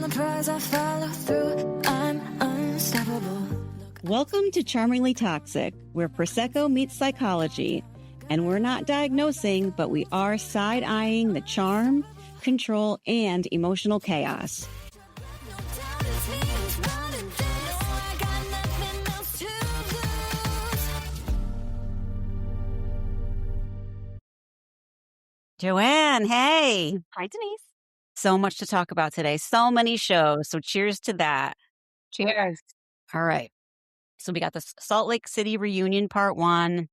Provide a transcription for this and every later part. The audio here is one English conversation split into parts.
the prize, I follow through. I'm unstoppable. Welcome to Charmingly Toxic, where Prosecco meets psychology. And we're not diagnosing, but we are side-eyeing the charm, control, and emotional chaos. Joanne, hey. Hi, Denise. So much to talk about today. So many shows. So cheers to that. Cheers. All right. So we got the Salt Lake City reunion part 1.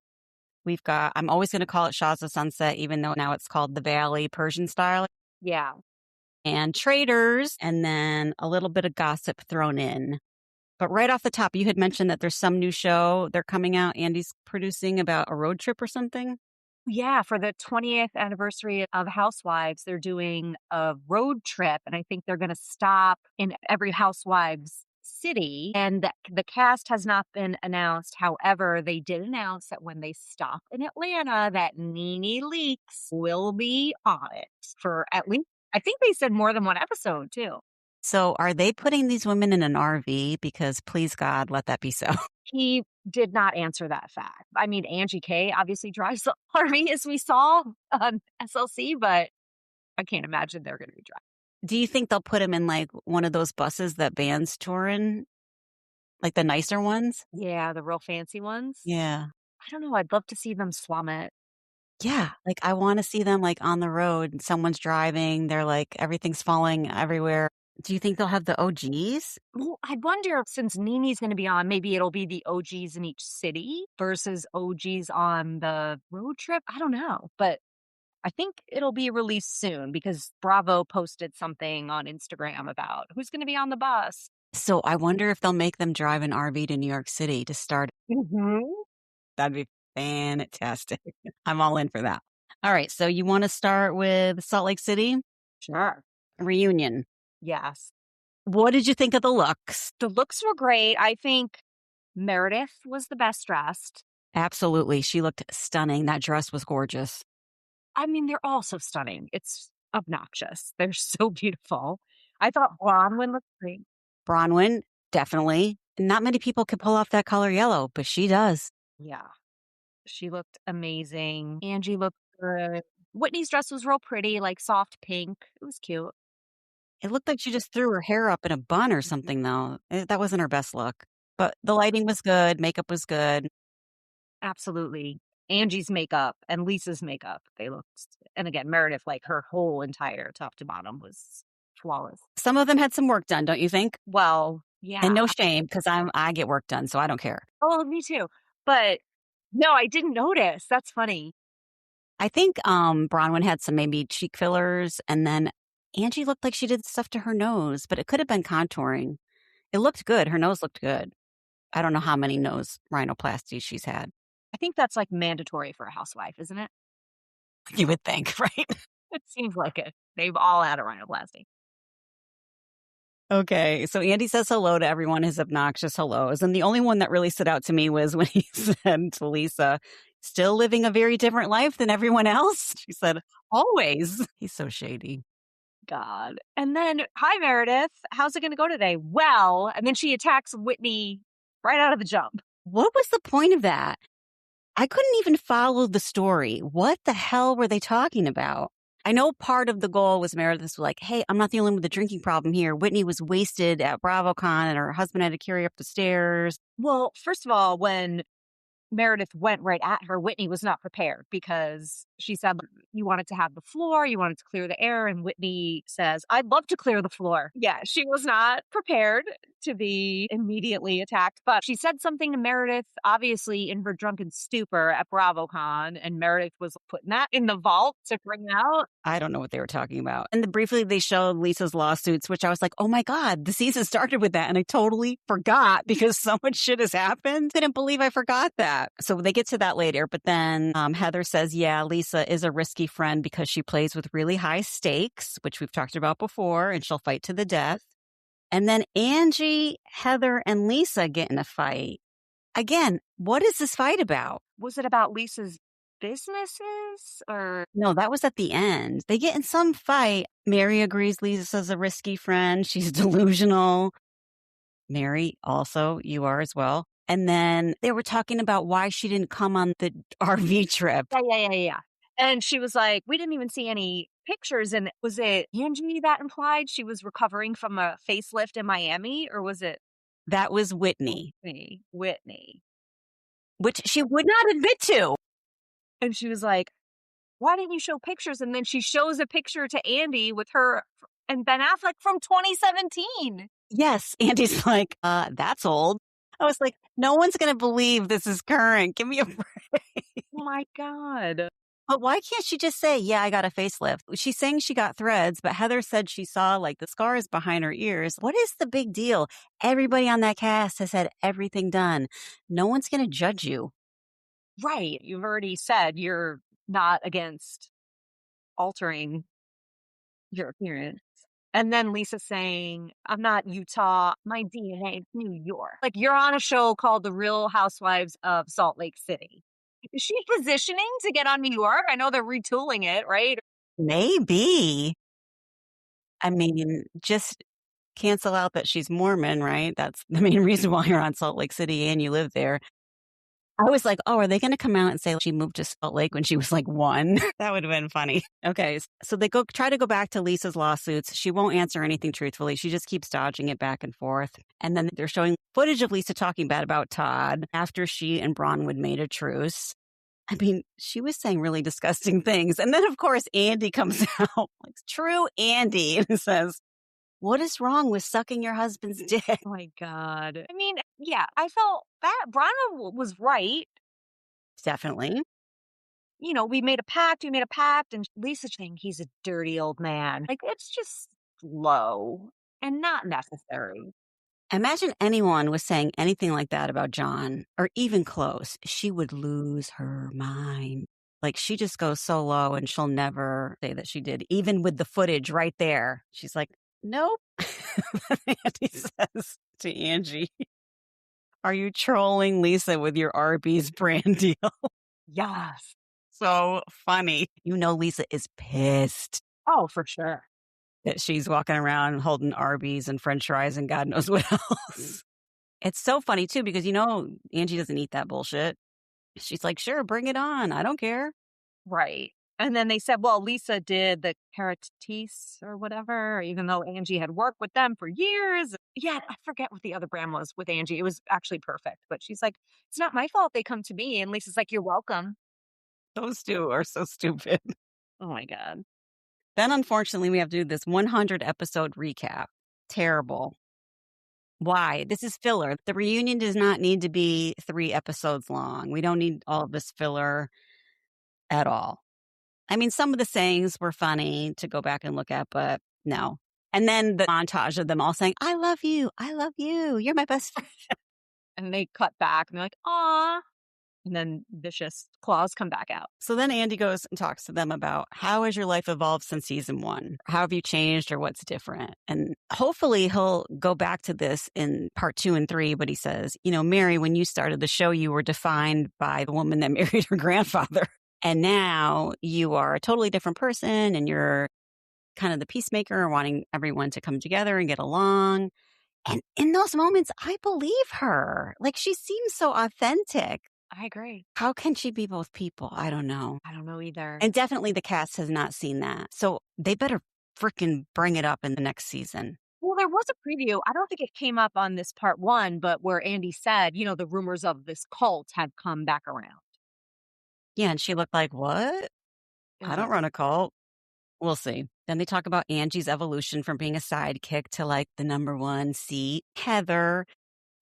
We've got, I'm always going to call it Shahs of Sunset, even though now it's called the Valley Persian style. Yeah. And Traitors, and then a little bit of gossip thrown in. But right off the top, you had mentioned that there's some new show they're coming out. Andy's producing about a road trip or something. Yeah, for the 20th anniversary of Housewives, they're doing a road trip, and I think they're going to stop in every Housewives city. And the cast has not been announced. However, they did announce that when they stop in Atlanta, that Nene Leakes will be on it for at least, I think they said more than one episode, too. So are they putting these women in an RV? Because please, God, let that be so. He did not answer that fact. I mean, Angie K obviously drives the RV, as we saw on SLC, but I can't imagine they're going to be driving. Do you think they'll put him in like one of those buses that bands tour in? Like the nicer ones? Yeah, the real fancy ones. Yeah. I don't know. I'd love to see them swum it. Yeah. Like I want to see them like on the road and someone's driving. They're like, everything's falling everywhere. Do you think they'll have the OGs? Well, I wonder, since Nene's going to be on, maybe it'll be the OGs in each city versus OGs on the road trip. I don't know. But I think it'll be released soon because Bravo posted something on Instagram about who's going to be on the bus. So I wonder if they'll make them drive an RV to New York City to start. Mm-hmm. That'd be fantastic. I'm all in for that. All right. So you want to start with Salt Lake City? Sure. Reunion. Yes. What did you think of the looks? The looks were great. I think Meredith was the best dressed. Absolutely. She looked stunning. That dress was gorgeous. I mean, they're all so stunning. It's obnoxious. They're so beautiful. I thought Bronwyn looked great. Bronwyn, definitely. Not many people can pull off that color yellow, but she does. Yeah. She looked amazing. Angie looked good. Whitney's dress was real pretty, like soft pink. It was cute. It looked like she just threw her hair up in a bun or something, though. That wasn't her best look. But the lighting was good. Makeup was good. Absolutely. Angie's makeup and Lisa's makeup, they looked, and again, Meredith, like her whole entire top to bottom was flawless. Some of them had some work done, don't you think? Well, yeah. And no shame, because I get work done, so I don't care. Oh, me too. But no, I didn't notice. That's funny. I think Bronwyn had some maybe cheek fillers, and then Angie looked like she did stuff to her nose, but it could have been contouring. It looked good. Her nose looked good. I don't know how many nose rhinoplasties she's had. I think that's like mandatory for a housewife, isn't it? You would think, right? It seems like it. They've all had a rhinoplasty. Okay, so Andy says hello to everyone, his obnoxious hellos. And the only one that really stood out to me was when he said to Lisa, still living a very different life than everyone else. She said, always. He's so shady. God. And then, hi, Meredith. How's it going to go today? Well, and then she attacks Whitney right out of the jump. What was the point of that? I couldn't even follow the story. What the hell were they talking about? I know part of the goal was Meredith was like, hey, I'm not the only one with a drinking problem here. Whitney was wasted at BravoCon and her husband had to carry her up the stairs. Well, first of all, when Meredith went right at her, Whitney was not prepared because she said, you wanted to have the floor, you wanted to clear the air. And Whitney says, I'd love to clear the floor. Yeah, she was not prepared to be immediately attacked. But she said something to Meredith, obviously in her drunken stupor at BravoCon. And Meredith was putting that in the vault to bring out. I don't know what they were talking about. And briefly, they showed Lisa's lawsuits, which I was like, oh my God, the season started with that. And I totally forgot because so much shit has happened. Didn't believe I forgot that. So they get to that later. But then Heather says, yeah, Lisa is a risky friend because she plays with really high stakes, which we've talked about before, and she'll fight to the death. And then Angie, Heather, and Lisa get in a fight. Again, what is this fight about? Was it about Lisa's businesses or No, that was at the end. They get in some fight. Mary agrees Lisa's a risky friend. She's delusional. Mary, also, you are as well. And then they were talking about why she didn't come on the RV trip. yeah. And she was like, we didn't even see any pictures. And was it Angie that implied she was recovering from a facelift in Miami, or was it That was Whitney, Whitney? which she would not admit to. And she was like, why didn't you show pictures? And then she shows a picture to Andy with her and Ben Affleck from 2017. Yes. Andy's like, that's old. I was like, no one's going to believe this is current. Give me a break. Oh my God. But why can't she just say, yeah, I got a facelift? She's saying she got threads, but Heather said she saw like the scars behind her ears. What is the big deal? Everybody on that cast has had everything done. No one's going to judge you. Right. You've already said you're not against altering your appearance. And then Lisa saying, I'm not Utah, my DNA is New York. Like, you're on a show called The Real Housewives of Salt Lake City. Is she positioning to get on New York? I know they're retooling it, right? Maybe. I mean, just cancel out that she's Mormon, right? That's the main reason why you're on Salt Lake City and you live there. I was like, oh, are they going to come out and say she moved to Salt Lake when she was like 1? That would have been funny. Okay. So they try to go back to Lisa's lawsuits. She won't answer anything truthfully. She just keeps dodging it back and forth. And then they're showing footage of Lisa talking bad about Todd after she and Bronwyn made a truce. I mean, she was saying really disgusting things. And then, of course, Andy comes out, like, true Andy, and says, what is wrong with sucking your husband's dick? Oh my God. I mean, yeah, I felt that Bronwyn was right. Definitely. You know, we made a pact, and Lisa's saying he's a dirty old man. Like, it's just low and not necessary. Imagine anyone was saying anything like that about John, or even close. She would lose her mind. Like, she just goes so low and she'll never say that she did, even with the footage right there. She's like, nope. Andy says to Angie, are you trolling Lisa with your Arby's brand deal? Yes. So funny. You know, Lisa is pissed Oh, for sure. that she's walking around holding Arby's and French fries and God knows what else. It's so funny, too, because, you know, Angie doesn't eat that bullshit. She's like, sure, bring it on. I don't care. Right. And then they said, well, Lisa did the Caratis or whatever, even though Angie had worked with them for years. Yeah, I forget what the other brand was with Angie. It was actually perfect. But she's like, it's not my fault they come to me. And Lisa's like, you're welcome. Those two are so stupid. Oh my God. Then, unfortunately, we have to do this 100 episode recap. Terrible. Why? This is filler. The reunion does not need to be 3 episodes long. We don't need all of this filler at all. I mean, some of the sayings were funny to go back and look at, but no. And then the montage of them all saying, I love you. I love you. You're my best friend. And they cut back and they're like, aw. And then vicious claws come back out. So then Andy goes and talks to them about how has your life evolved since season 1? How have you changed or what's different? And hopefully he'll go back to this in part 2 and 3. But he says, you know, Mary, when you started the show, you were defined by the woman that married her grandfather. And now you are a totally different person and you're kind of the peacemaker, wanting everyone to come together and get along. And in those moments, I believe her. Like, she seems so authentic. I agree. How can she be both people? I don't know. I don't know either. And definitely the cast has not seen that. So they better freaking bring it up in the next season. Well, there was a preview. I don't think it came up on this part 1, but where Andy said, you know, the rumors of this cult had come back around. Yeah, and she looked like, what? I don't run a cult. We'll see. Then they talk about Angie's evolution from being a sidekick to like the number 1 seat. Heather.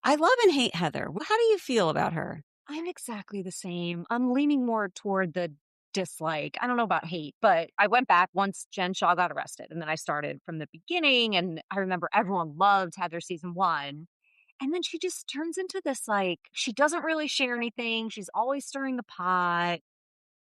I love and hate Heather. How do you feel about her? I'm exactly the same. I'm leaning more toward the dislike. I don't know about hate, but I went back once Jen Shaw got arrested, and then I started from the beginning. And I remember everyone loved Heather season 1. And then she just turns into this, like, she doesn't really share anything. She's always stirring the pot.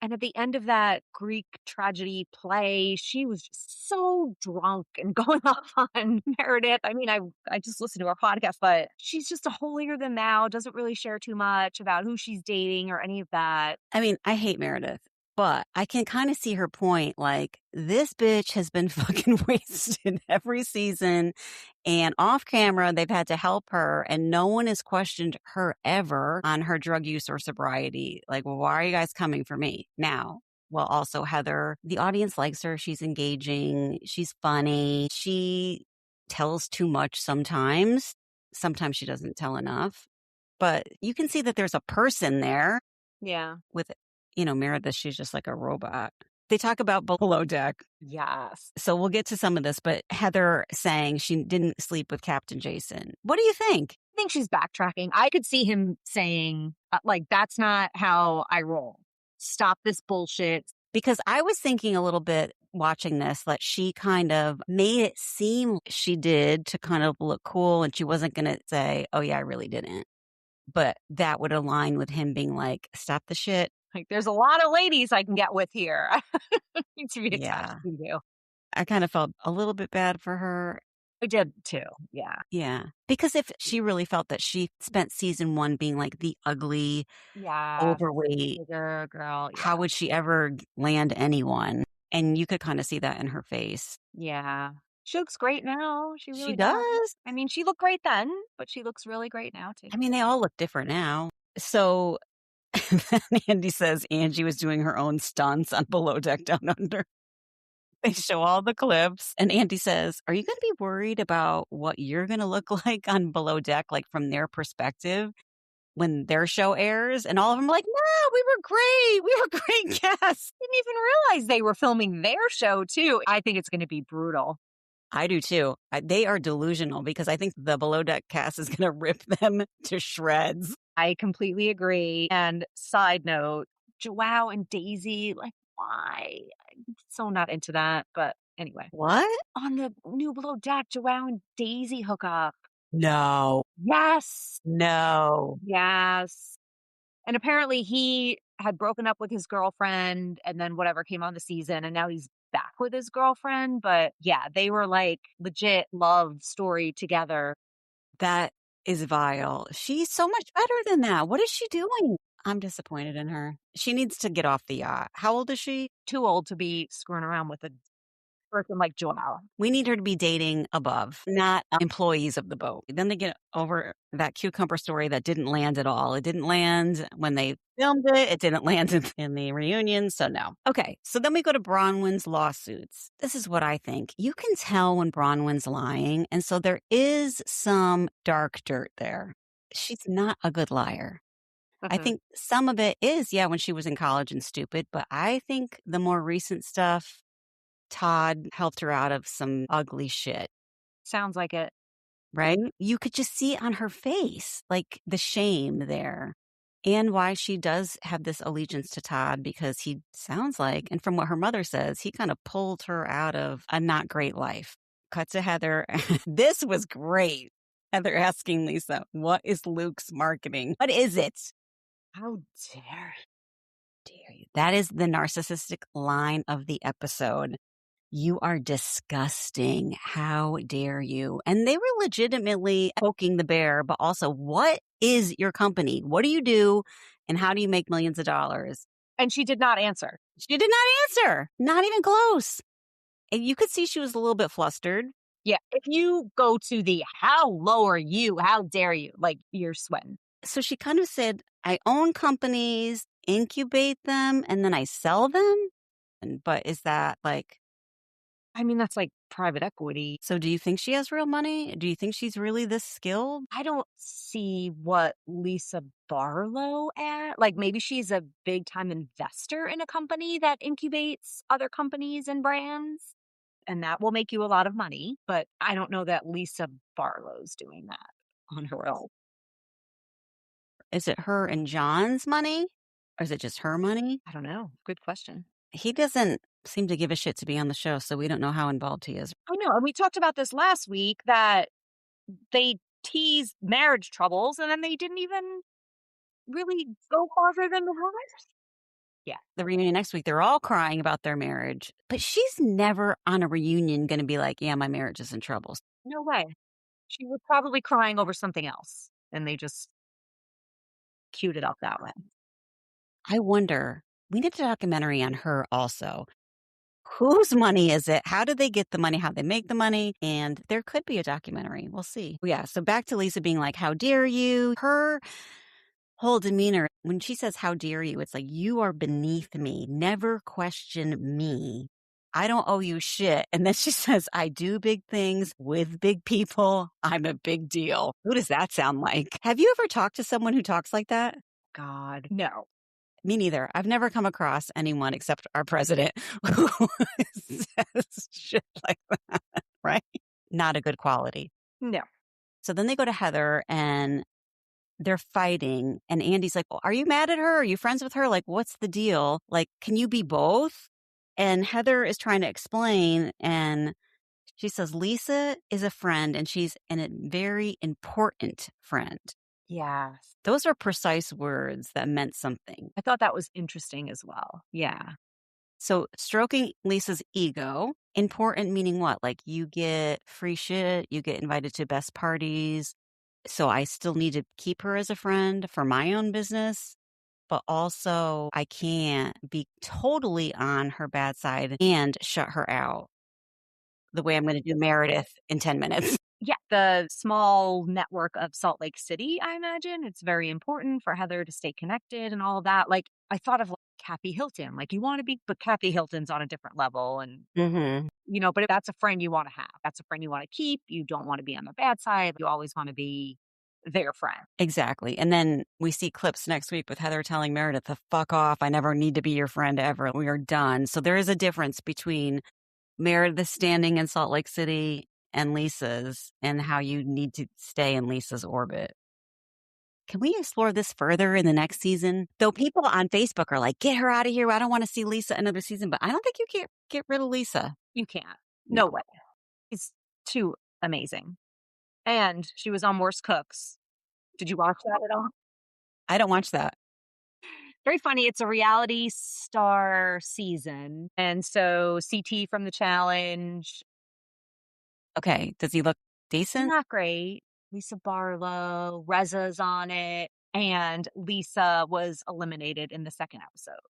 And at the end of that Greek tragedy play, she was just so drunk and going off on Meredith. I mean, I just listened to her podcast, but she's just a holier than thou, doesn't really share too much about who she's dating or any of that. I mean, I hate Meredith, but I can kind of see her point. Like, this bitch has been fucking wasted every season, and off camera, they've had to help her, and no one has questioned her ever on her drug use or sobriety. Like, well, why are you guys coming for me now? Well, also, Heather, the audience likes her. She's engaging. She's funny. She tells too much sometimes. Sometimes she doesn't tell enough. But you can see that there's a person there Yeah. with, Meredith. She's just like a robot. They talk about Below Deck. Yes. So we'll get to some of this, but Heather saying she didn't sleep with Captain Jason. What do you think? I think she's backtracking. I could see him saying, like, that's not how I roll. Stop this bullshit. Because I was thinking a little bit watching this that she kind of made it seem she did to kind of look cool, and she wasn't going to say, oh, yeah, I really didn't. But that would align with him being like, stop the shit. Like, there's a lot of ladies I can get with here. I need to be attached to you. I kind of felt a little bit bad for her. I did too. Yeah. Yeah. Because if she really felt that she spent season 1 being like the ugly, Yeah. overweight, Bigger girl. Yeah. how would she ever land anyone? And you could kind of see that in her face. Yeah. She looks great now. She really She does. I mean, she looked great then, but she looks really great now too. I mean, they all look different now. So then Andy says Angie was doing her own stunts on Below Deck Down Under. They show all the clips. And Andy says, are you going to be worried about what you're going to look like on Below Deck, like from their perspective when their show airs? And all of them are like, no, we were great. We were great guests. Didn't even realize they were filming their show too. I think it's going to be brutal. I do too. They are delusional because I think the Below Deck cast is going to rip them to shreds. I completely agree. And side note, Joao and Daisy, like, why? I'm so not into that. But anyway. What? On the new Below Deck, Joao and Daisy hook up. No. Yes. No. Yes. And apparently he had broken up with his girlfriend and then whatever came on the season. And now he's back with his girlfriend. But yeah, they were like legit love story together. That is vile. She's so much better than that. What is she doing? I'm disappointed in her. She needs to get off the yacht. How old is she? Too old to be screwing around with a person like Joao. We need her to be dating above, not employees of the boat. Then they get over that cucumber story that didn't land at all. It didn't land when they filmed it. It didn't land in the reunion. So no. Okay. So then we go to Bronwyn's lawsuits. This is what I think. You can tell when Bronwyn's lying. And so there is some dark dirt there. She's not a good liar. I think some of it is, yeah, when she was in college and stupid. But I think the more recent stuff, Todd helped her out of some ugly shit. Sounds like it. Right? You could just see it on her face, like the shame there. And why she does have this allegiance to Todd, because he sounds like, and from what her mother says, he kind of pulled her out of a not great life. Cut to Heather. This was great. Heather asking Lisa, what is Luke's marketing? What is it? How dare you? That is the narcissistic line of the episode. You are disgusting. How dare you? And they were legitimately poking the bear, but also, what is your company? What do you do? And how do you make millions of dollars? And she did not answer. She did not answer. Not even close. And you could see she was a little bit flustered. Yeah. If you go to the how low are you? How dare you? Like, you're sweating. So she kind of said, I own companies, incubate them, and then I sell them. But is that like... I mean, that's like private equity. So do you think she has real money? Do you think she's really this skilled? I don't see what Lisa Barlow at. Like, maybe she's a big time investor in a company that incubates other companies and brands, and that will make you a lot of money. But I don't know that Lisa Barlow's doing that on her own. Is it her and John's money? Or is it just her money? I don't know. Good question. He doesn't seem to give a shit to be on the show, so we don't know how involved he is. I know. And we talked about this last week, that they teased marriage troubles and then they didn't even really go farther than the rumors. Yeah. The reunion next week, they're all crying about their marriage, but she's never on a reunion going to be like, yeah, my marriage is in trouble. No way. She was probably crying over something else, and they just queued it up that way. I wonder, we need a documentary on her also. Whose money is it? How did they get the money? How they make the money? And there could be a documentary. We'll see. Yeah. So back to Lisa being like, how dare you? Her whole demeanor, when she says, how dare you? It's like, you are beneath me. Never question me. I don't owe you shit. And then she says, I do big things with big people. I'm a big deal. Who does that sound like? Have you ever talked to someone who talks like that? God, no. Me neither. I've never come across anyone except our president who says shit like that, right? Not a good quality. No. So then they go to Heather and they're fighting. And Andy's like, well, are you mad at her? Are you friends with her? Like, what's the deal? Like, can you be both? And Heather is trying to explain. And she says, Lisa is a friend and she's a very important friend. Yes. Those are precise words that meant something. I thought that was interesting as well. Yeah. So stroking Lisa's ego, important meaning what? Like you get free shit, you get invited to best parties. So I still need to keep her as a friend for my own business, but also I can't be totally on her bad side and shut her out the way I'm going to do Meredith in 10 minutes. Yeah. The small network of Salt Lake City, I imagine it's very important for Heather to stay connected and all of that. Like I thought of like Kathy Hilton, like you want to be, but Kathy Hilton's on a different level. And, but that's a friend you want to have. That's a friend you want to keep. You don't want to be on the bad side. You always want to be their friend. Exactly. And then we see clips next week with Heather telling Meredith to fuck off. I never need to be your friend ever. We are done. So there is a difference between Meredith's standing in Salt Lake City and Lisa's and how you need to stay in Lisa's orbit. Can we explore this further in the next season? Though people on Facebook are like, get her out of here. I don't want to see Lisa another season, but I don't think you can get rid of Lisa. You can't. No way. It's too amazing. And she was on Worst Cooks. Did you watch that at all? I don't watch that. Very funny. It's a reality star season. And so CT from The Challenge. Okay. Does he look decent? Not great. Lisa Barlow, Reza's on it. And Lisa was eliminated in the second episode.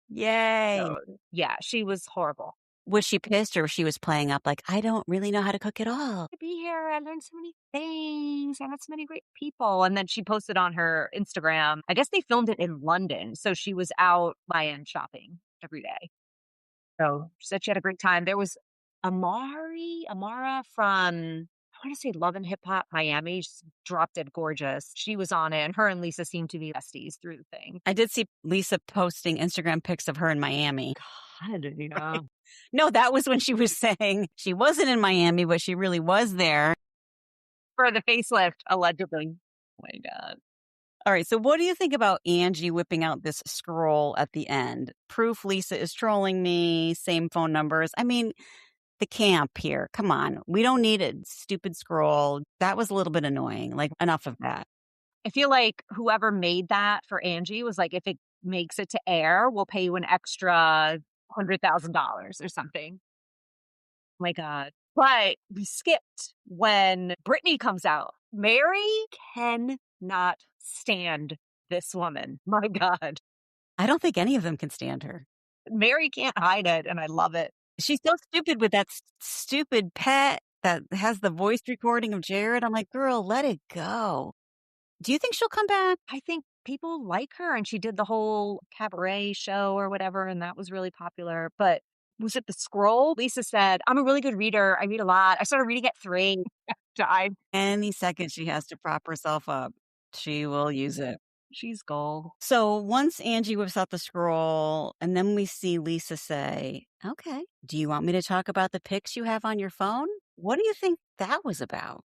Yay. So, yeah, she was horrible. Was she pissed or she was playing up like, I don't really know how to cook at all? To be here, I learned so many things. I met so many great people. And then she posted on her Instagram, I guess they filmed it in London. So she was out buying shopping every day. So she said she had a great time. There was Amara from, I want to say Love and Hip Hop Miami. She's drop dead gorgeous. She was on it, and her and Lisa seemed to be besties through the thing. I did see Lisa posting Instagram pics of her in Miami. God, yeah. No, that was when she was saying she wasn't in Miami, but she really was there. For the facelift, allegedly. Oh my God. All right. So what do you think about Angie whipping out this scroll at the end? Proof Lisa is trolling me, same phone numbers. I mean, the camp here. Come on. We don't need a stupid scroll. That was a little bit annoying. Like, enough of that. I feel like whoever made that for Angie was like, if it makes it to air, we'll pay you an extra $100,000 or something. Oh my God. But we skipped when Brittany comes out. Mary cannot stand this woman. My God. I don't think any of them can stand her. Mary can't hide it, and I love it. She's so stupid with that stupid pet that has the voice recording of Jared. I'm like, girl, let it go. Do you think she'll come back? I think people like her, and she did the whole cabaret show or whatever, and that was really popular. But was it the scroll? Lisa said, I'm a really good reader. I read a lot. I started reading at 3. Died. Any second she has to prop herself up, she will use it. She's gold. So once Angie whips out the scroll, and then we see Lisa say, okay, do you want me to talk about the pics you have on your phone? What do you think that was about?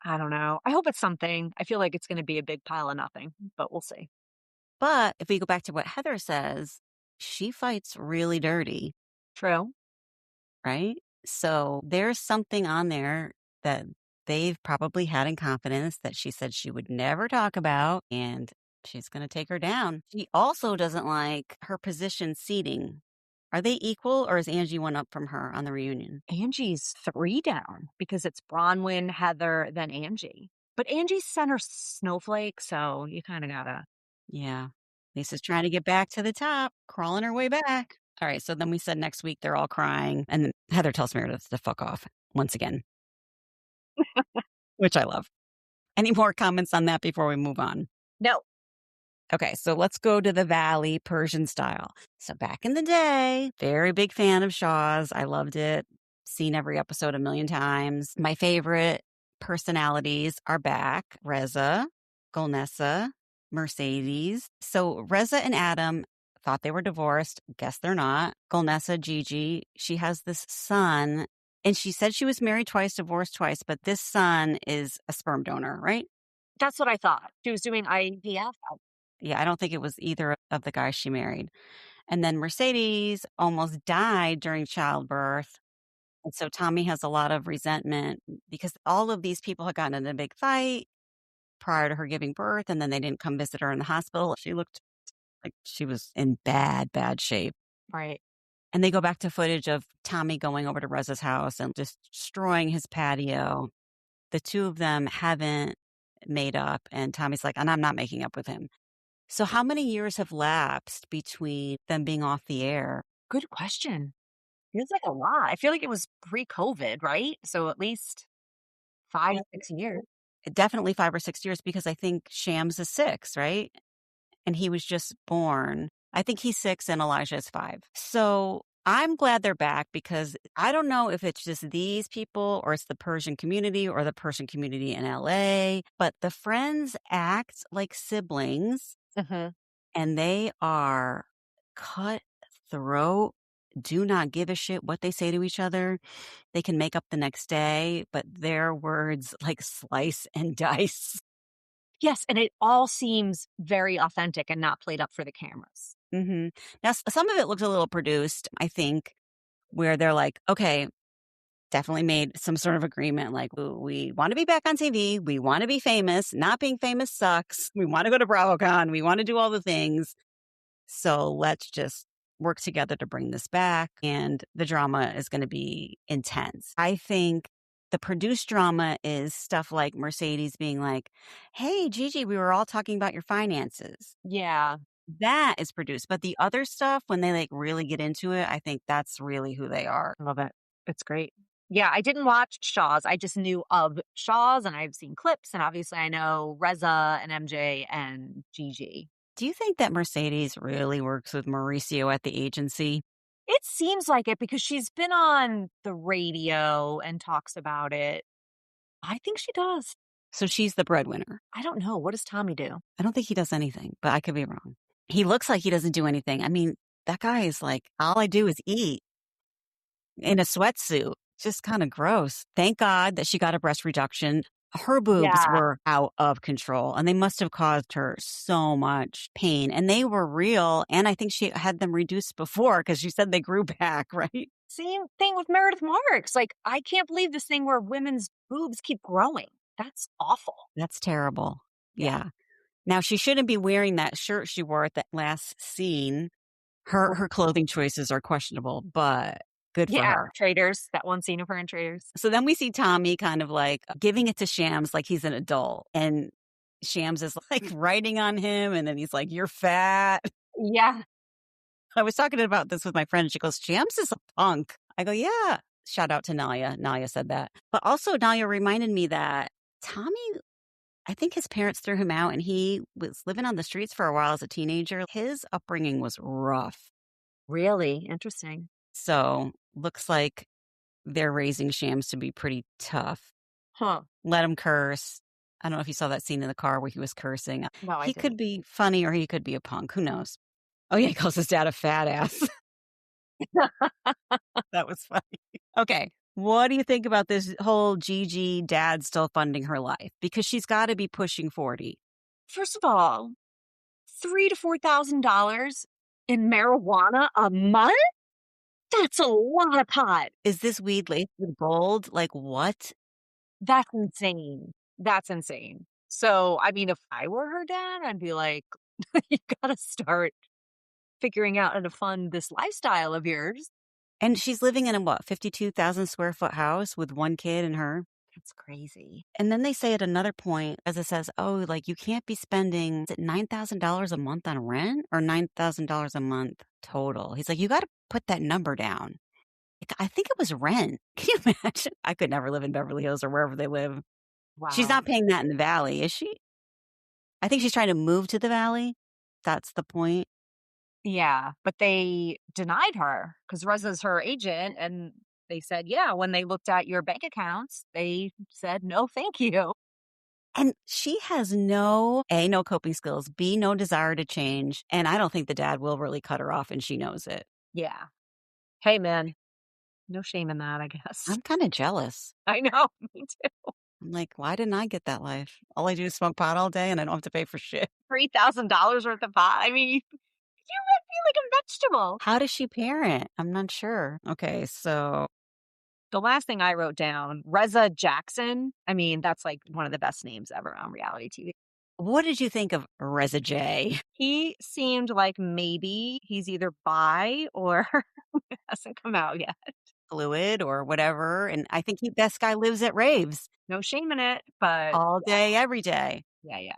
I don't know. I hope it's something. I feel like it's going to be a big pile of nothing, but we'll see. But if we go back to what Heather says, she fights really dirty. True. Right? So there's something on there that they've probably had in confidence that she said she would never talk about. And She's going to take her down. She also doesn't like her position seating. Are they equal or is Angie one up from her on the reunion? Angie's 3 down because it's Bronwyn, Heather, then Angie. But Angie's center snowflake, so you kind of gotta. Yeah. Lisa's trying to get back to the top, crawling her way back. All right. So then we said next week they're all crying. And then Heather tells Meredith to fuck off once again, which I love. Any more comments on that before we move on? No. Okay, so let's go to the Valley Persian style. So back in the day, very big fan of Shahs. I loved it. Seen every episode a million times. My favorite personalities are back. Reza, Golnessa, Mercedes. So Reza and Adam thought they were divorced. Guess they're not. Golnessa, Gigi, she has this son. And she said she was married twice, divorced twice, but this son is a sperm donor, right? That's what I thought. She was doing IVF. Yeah, I don't think it was either of the guys she married. And then Mercedes almost died during childbirth. And so Tommy has a lot of resentment because all of these people had gotten in a big fight prior to her giving birth. And then they didn't come visit her in the hospital. She looked like she was in bad, bad shape. Right. And they go back to footage of Tommy going over to Reza's house and just destroying his patio. The two of them haven't made up. And Tommy's like, and I'm not making up with him. So how many years have lapsed between them being off the air? Good question. Feels like a lot. I feel like it was pre-COVID, right? So at least 5 to 6 years. Definitely 5 or 6 years because I think Shams is 6, right? And he was just born. I think he's 6 and Elijah is 5. So I'm glad they're back because I don't know if it's just these people or it's the Persian community or the Persian community in LA, but the friends act like siblings. And they are cutthroat, do not give a shit what they say to each other. They can make up the next day, but their words like slice and dice. Yes, and it all seems very authentic and not played up for the cameras. Now, some of it looks a little produced, I think, where they're like, okay, definitely made some sort of agreement. Like, we want to be back on TV. We want to be famous. Not being famous sucks. We want to go to BravoCon. We want to do all the things. So let's just work together to bring this back. And the drama is going to be intense. I think the produced drama is stuff like Mercedes being like, hey, Gigi, we were all talking about your finances. Yeah. That is produced. But the other stuff, when they like really get into it, I think that's really who they are. Love it. It's great. Yeah, I didn't watch Shahs. I just knew of Shahs and I've seen clips. And obviously I know Reza and MJ and Gigi. Do you think that Mercedes really works with Mauricio at the agency? It seems like it because she's been on the radio and talks about it. I think she does. So she's the breadwinner. I don't know. What does Tommy do? I don't think he does anything, but I could be wrong. He looks like he doesn't do anything. I mean, that guy is like, all I do is eat in a sweatsuit. Just kind of gross. Thank God that she got a breast reduction. Her boobs were out of control and they must have caused her so much pain. And they were real. And I think she had them reduced before because she said they grew back, right? Same thing with Meredith Marks. Like, I can't believe this thing where women's boobs keep growing. That's awful. That's terrible. Yeah. Now, she shouldn't be wearing that shirt she wore at that last scene. Her clothing choices are questionable, but good for her. Traitors. That one scene of her in Traitors. So then we see Tommy kind of like giving it to Shams like he's an adult. And Shams is like writing on him. And then he's like, you're fat. Yeah. I was talking about this with my friend. She goes, Shams is a punk. I go, yeah. Shout out to Nalia. Nalia said that. But also Nalia reminded me that Tommy, I think his parents threw him out and he was living on the streets for a while as a teenager. His upbringing was rough. Really? Interesting. So looks like they're raising Shams to be pretty tough. Huh. Let him curse. I don't know if you saw that scene in the car where he was cursing. No, I He could be funny or he could be a punk. Who knows? Oh, yeah, he calls his dad a fat ass. That was funny. Okay. What do you think about this whole Gigi dad still funding her life? Because she's got to be pushing 40. First of all, $3,000 to $4,000 in marijuana a month? That's a lot of pot. Is this weed laced with gold? Like what? That's insane. That's insane. So, I mean, if I were her dad, I'd be like, you gotta start figuring out how to fund this lifestyle of yours. And she's living in a what, 52,000 square foot house with one kid and her. That's crazy. And then they say at another point, as it says, oh, like you can't be spending, is it $9,000 a month on rent or $9,000 a month total? He's like, you got to put that number down. Like, I think it was rent. Can you imagine? I could never live in Beverly Hills or wherever they live. She's Wow. not paying that in the Valley, is she? I think she's trying to move to the Valley. That's the point. Yeah, but they denied her because Reza's her agent, and they said, yeah, when they looked at your bank accounts, they said, no, thank you. And she has no, A, no coping skills, B, no desire to change. And I don't think the dad will really cut her off, and she knows it. Yeah. Hey, man, no shame in that, I guess. I'm kind of jealous. I know. Me too. I'm like, why didn't I get that life? All I do is smoke pot all day and I don't have to pay for shit. $3,000 worth of pot. I mean, you would be like a vegetable. How does she parent? I'm not sure. Okay, so The last thing I wrote down, Reza Jackson. I mean, that's like one of the best names ever on reality TV. what did you think of Reza J? He seemed like maybe he's either bi or it hasn't come out yet. Fluid or whatever. And I think this guy lives at raves No shame in it, but all day, every day. yeah.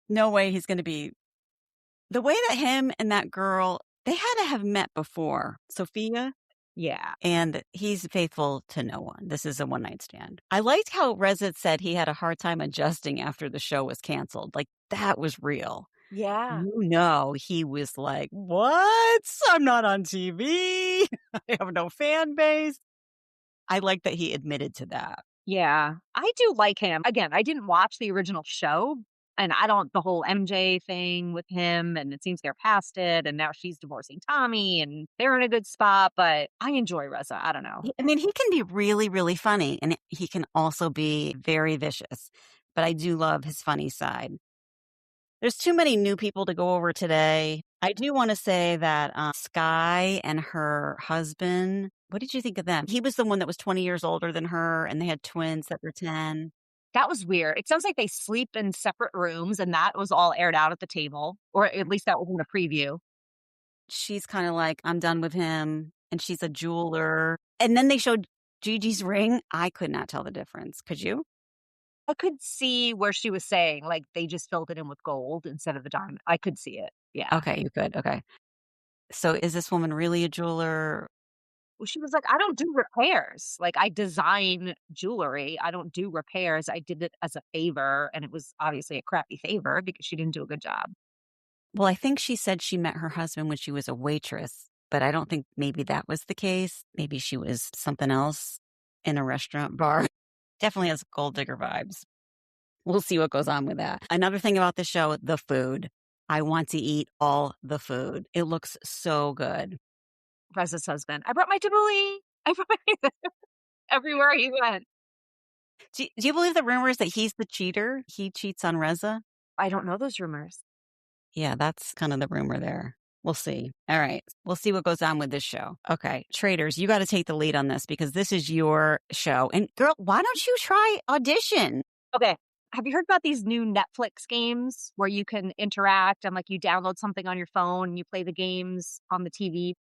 No way he's going to be. The way that him and that girl, they had to have met before, Sophia, Yeah. and he's faithful to no one. This is a one night stand. I liked how Reza said he had a hard time adjusting after the show was canceled. Like that was real. Yeah. He was like, what? I'm not on TV. I have no fan base. I like that he admitted to that. Yeah. I do like him. Again, I didn't watch the original show, and I don't the whole MJ thing with him, and it seems they're past it, and now she's divorcing Tommy, and they're in a good spot, but I enjoy Reza. I don't know. I mean, he can be really, really funny, and he can also be very vicious. But I do love his funny side. There's too many new people to go over today. I do want to say that Sky and her husband, what did you think of them? He was the one that was 20 years older than her, and they had twins that were 10. That was weird. It sounds like they sleep in separate rooms, and that was all aired out at the table, or at least that was in a preview. She's kind of like, I'm done with him, and she's a jeweler. And then they showed Gigi's ring. I could not tell the difference. Could you? I could see where she was saying, like, they just filled it in with gold instead of the diamond. I could see it. Yeah. Okay, you could. Okay. So is this woman really a jeweler? Well, she was like, I don't do repairs. Like, I design jewelry. I don't do repairs. I did it as a favor. And it was obviously a crappy favor because she didn't do a good job. Well, I think she said she met her husband when she was a waitress, but I don't think maybe that was the case. Maybe she was something else in a restaurant bar. Definitely has gold digger vibes. We'll see what goes on with that. Another thing about the show, the food. I want to eat all the food. It looks so good. Reza's husband. I brought my tabbouleh. I brought my everywhere he went. Do you believe the rumors that he's the cheater? He cheats on Reza? I don't know those rumors. Yeah, that's kind of the rumor there. We'll see. All right. We'll see what goes on with this show. Okay. Traitors, you got to take the lead on this because this is your show. And girl, why don't you try Audition? Okay. Have you heard about these new Netflix games where you can interact and like you download something on your phone and you play the games on the TV?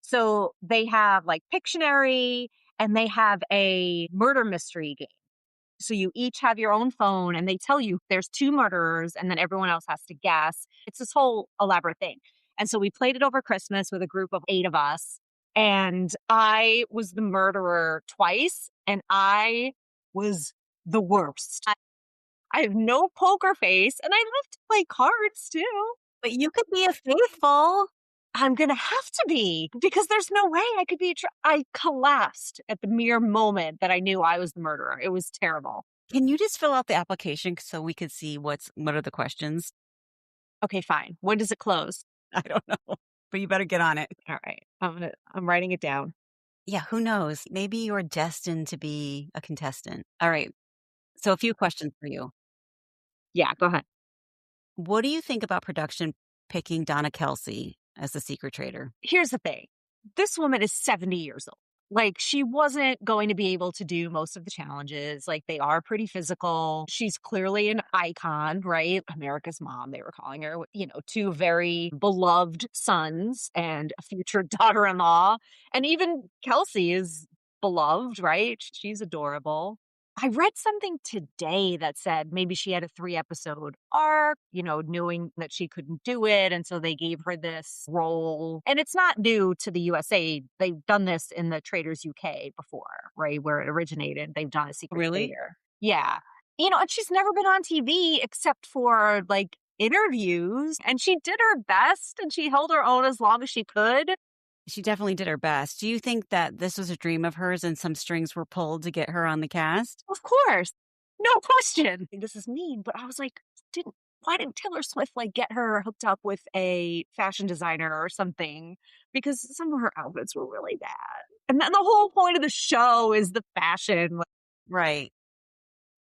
So they have like Pictionary and they have a murder mystery game. So you each have your own phone and they tell you there's two murderers and then everyone else has to guess. It's this whole elaborate thing. And so we played it over Christmas with a group of 8 of us. And I was the murderer twice and I was the worst. I have no poker face and I love to play cards too. But you could be a faithful. I'm going to have to be because there's no way I could be. I collapsed at the mere moment that I knew I was the murderer. It was terrible. Can you just fill out the application so we could see what are the questions? Okay, fine. When does it close? I don't know, but you better get on it. All right. I'm writing it down. Yeah, who knows? Maybe you're destined to be a contestant. All right. So a few questions for you. Yeah, go ahead. What do you think about production picking Donna Kelsey as the secret traitor? Here's the thing. This woman is 70 years old. Like, she wasn't going to be able to do most of the challenges. Like, they are pretty physical. She's clearly an icon, right? America's mom, they were calling her, two very beloved sons and a future daughter in law. And even Kelsey is beloved, right? She's adorable. I read something today that said maybe she had a 3-episode arc, knowing that she couldn't do it. And so they gave her this role. And it's not new to the USA. They've done this in the Traitors UK before, right? Where it originated. They've done a secret Really? traitor. Yeah. And she's never been on TV except for like interviews. And she did her best and she held her own as long as she could. She definitely did her best. Do you think that this was a dream of hers and some strings were pulled to get her on the cast? Of course. No question. This is mean, but I was like, why didn't Taylor Swift like get her hooked up with a fashion designer or something? Because some of her outfits were really bad. And then the whole point of the show is the fashion. Right.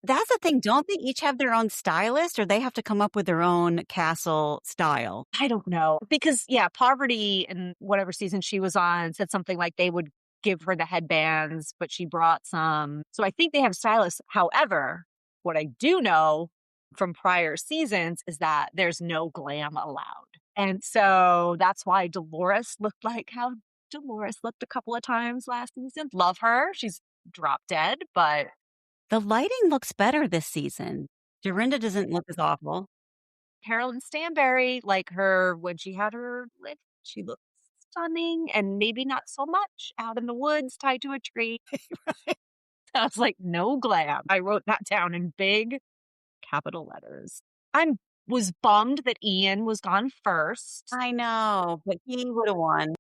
That's the thing. Don't they each have their own stylist or they have to come up with their own castle style? I don't know. Because, yeah, Poverty in whatever season she was on said something like they would give her the headbands, but she brought some. So I think they have stylists. However, what I do know from prior seasons is that there's no glam allowed. And so that's why Dolores looked like how Dolores looked a couple of times last season. Love her. She's drop dead, but The lighting looks better this season. Dorinda doesn't look as awful. Carolyn Stanberry, like her when she had her lift, she looked stunning and maybe not so much out in the woods tied to a tree. I was like, no glam. I wrote that down in big capital letters. I was bummed that Ian was gone first. I know, but he would have won.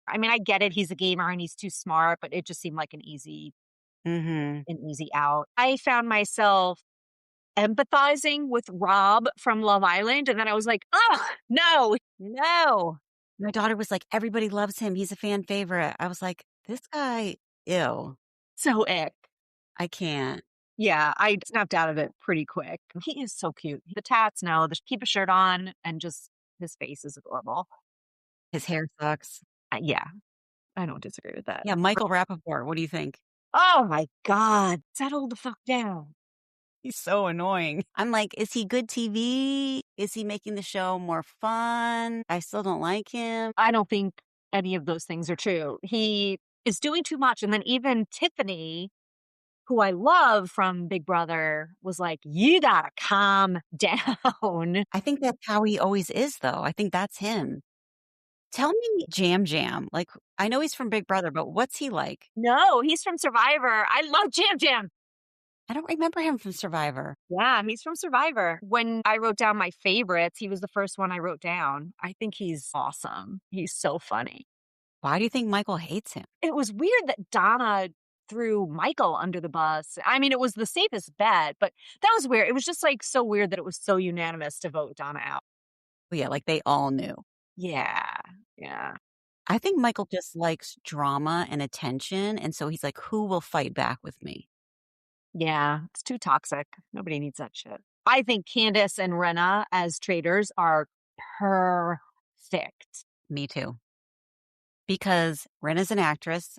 I mean, I get it. He's a gamer and he's too smart, but it just seemed like an easy out. I found myself empathizing with Rob from Love Island. And then I was like, oh, no. My daughter was like, everybody loves him. He's a fan favorite. I was like, this guy, ew. So ick. I can't. Yeah, I snapped out of it pretty quick. He is so cute. The tats, no, keep a shirt on and just his face is adorable. His hair sucks. Yeah, I don't disagree with that. Yeah, Michael Rappaport. What do you think? Oh my God. Settle the fuck down. He's so annoying. I'm like, is he good TV? Is he making the show more fun? I still don't like him. I don't think any of those things are true. He is doing too much. And then even Tiffany, who I love from Big Brother, was like, you gotta calm down. I think that's how he always is, though. I think that's him. Tell me Jam Jam. Like, I know he's from Big Brother, but what's he like? No, he's from Survivor. I love Jam Jam. I don't remember him from Survivor. Yeah, he's from Survivor. When I wrote down my favorites, he was the first one I wrote down. I think he's awesome. He's so funny. Why do you think Michael hates him? It was weird that Donna threw Michael under the bus. I mean, it was the safest bet, but that was weird. It was just like so weird that it was so unanimous to vote Donna out. Well, yeah, like they all knew. Yeah. I think Michael just likes drama and attention. And so he's like, who will fight back with me? Yeah, it's too toxic. Nobody needs that shit. I think Candace and Renna as traitors are perfect. Me too. Because Rena's an actress.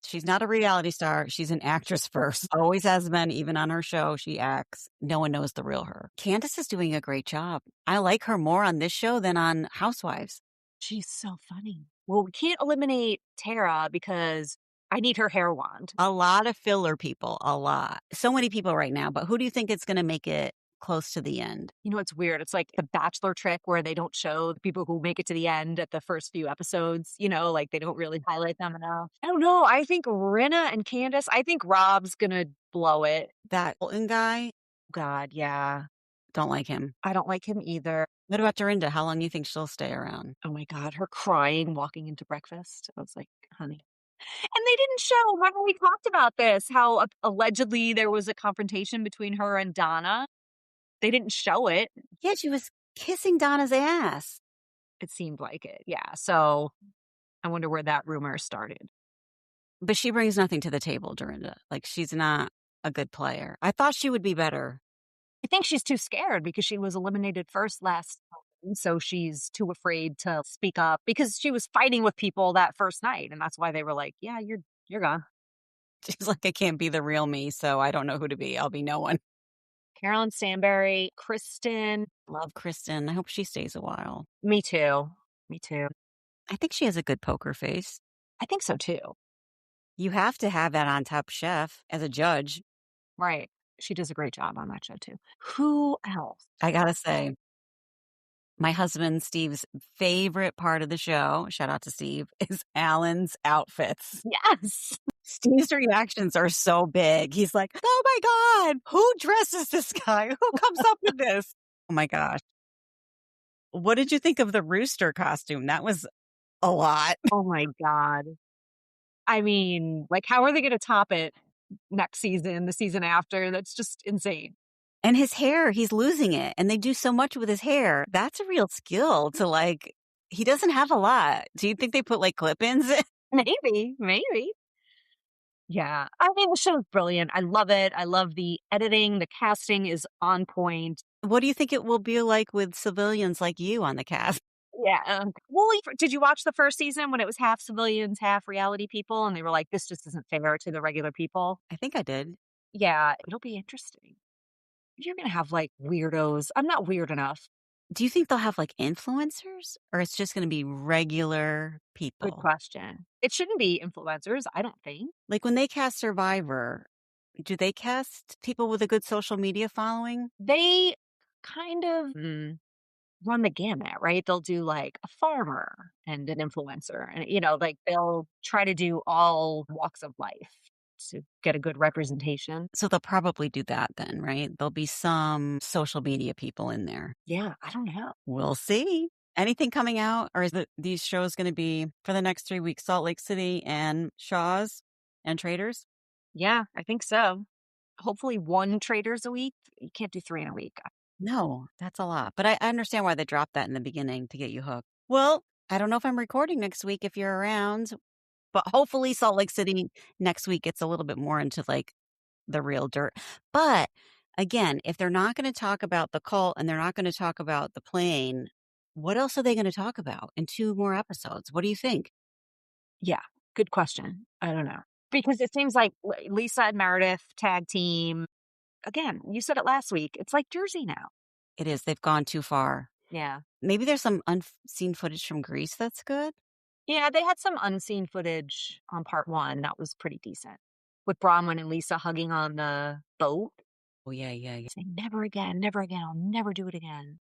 She's not a reality star. She's an actress first. Always has been, even on her show, she acts. No one knows the real her. Candace is doing a great job. I like her more on this show than on Housewives. She's so funny. Well, we can't eliminate Tara because I need her hair wand. A lot of filler people, a lot. So many people right now, but who do you think is going to make it close to the end? You know, it's weird. It's like the Bachelor trick where they don't show the people who make it to the end at the first few episodes, like they don't really highlight them enough. I don't know. I think Rinna and Candace, I think Rob's going to blow it. That Colton guy? God, yeah. Don't like him. I don't like him either. What about Dorinda? How long do you think she'll stay around? Oh my God, her crying walking into breakfast. I was like, honey. And they didn't show, remember we talked about this, how allegedly there was a confrontation between her and Donna. They didn't show it. Yeah, she was kissing Donna's ass. It seemed like it. Yeah. So I wonder where that rumor started. But she brings nothing to the table, Dorinda. Like, she's not a good player. I thought she would be better. I think she's too scared because she was eliminated first last. So she's too afraid to speak up because she was fighting with people that first night. And that's why they were like, yeah, you're gone. She's like, I can't be the real me, so I don't know who to be. I'll be no one. Carolyn Stanberry, Kristen. Love Kristen. I hope she stays a while. Me too. Me too. I think she has a good poker face. I think so too. You have to have that on Top Chef as a judge. Right. She does a great job on that show too. Who else? I gotta say, my husband Steve's favorite part of the show, shout out to Steve, is Alan's outfits. Yes. Steve's reactions are so big. He's like, oh my God, who dresses this guy? Who comes up with this? Oh my gosh. What did you think of the rooster costume? That was a lot. Oh my God. I mean, like, how are they going to top it next season, the season after? That's just insane. And his hair, he's losing it. And they do so much with his hair. That's a real skill to like, he doesn't have a lot. Do you think they put like clip-ins? Maybe. Yeah. I mean, the show's brilliant. I love it. I love the editing. The casting is on point. What do you think it will be like with civilians like you on the cast? Yeah. Well, did you watch the first season when it was half civilians, half reality people? And they were like, this just isn't fair to the regular people. I think I did. Yeah. It'll be interesting. You're going to have like weirdos. I'm not weird enough. Do you think they'll have like influencers or it's just going to be regular people? Good question. It shouldn't be influencers, I don't think. Like when they cast Survivor, do they cast people with a good social media following? They kind of run the gamut, right? They'll do like a farmer and an influencer, and like they'll try to do all walks of life to get a good representation. So they'll probably do that then, right? There'll be some social media people in there. Yeah, I don't know. We'll see. Anything coming out, or is these shows going to be for the next 3 weeks? Salt Lake City and Shahs and Traitors? Yeah, I think so. Hopefully 1 Traitors a week. You can't do 3 in a week. No, that's a lot. But I understand why they dropped that in the beginning to get you hooked. Well, I don't know if I'm recording next week if you're around, but hopefully Salt Lake City next week gets a little bit more into like the real dirt. But again, if they're not going to talk about the cult and they're not going to talk about the plane, what else are they going to talk about in 2 more episodes? What do you think? Yeah, good question. I don't know. Because it seems like Lisa and Meredith tag team. Again, you said it last week. It's like Jersey now. It is. They've gone too far. Yeah. Maybe there's some unseen footage from Greece that's good. Yeah, they had some unseen footage on part 1 that was pretty decent. With Bronwyn and Lisa hugging on the boat. Oh, yeah. Saying, never again, I'll never do it again.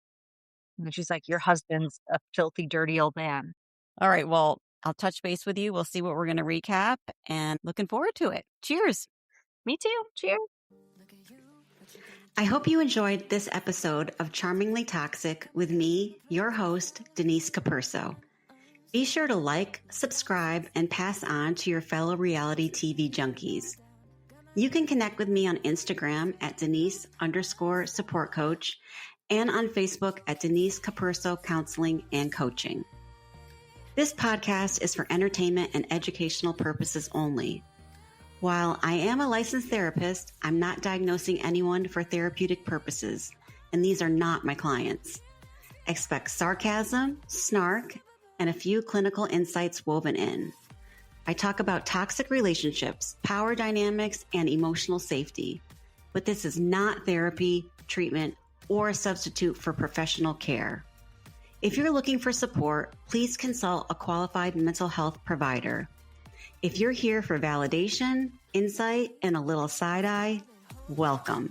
And then she's like, your husband's a filthy, dirty old man. All right, well, I'll touch base with you. We'll see what we're going to recap and looking forward to it. Cheers. Me too. Cheers. I hope you enjoyed this episode of Charmingly Toxic with me, your host, Denise Capurso. Be sure to like, subscribe, and pass on to your fellow reality TV junkies. You can connect with me on Instagram at Denise_support coach and on Facebook at Denise Capurso Counseling and Coaching. This podcast is for entertainment and educational purposes only. While I am a licensed therapist, I'm not diagnosing anyone for therapeutic purposes, and these are not my clients. Expect sarcasm, snark, and a few clinical insights woven in. I talk about toxic relationships, power dynamics, and emotional safety. But this is not therapy, treatment, or a substitute for professional care. If you're looking for support, please consult a qualified mental health provider. If you're here for validation, insight, and a little side eye, welcome.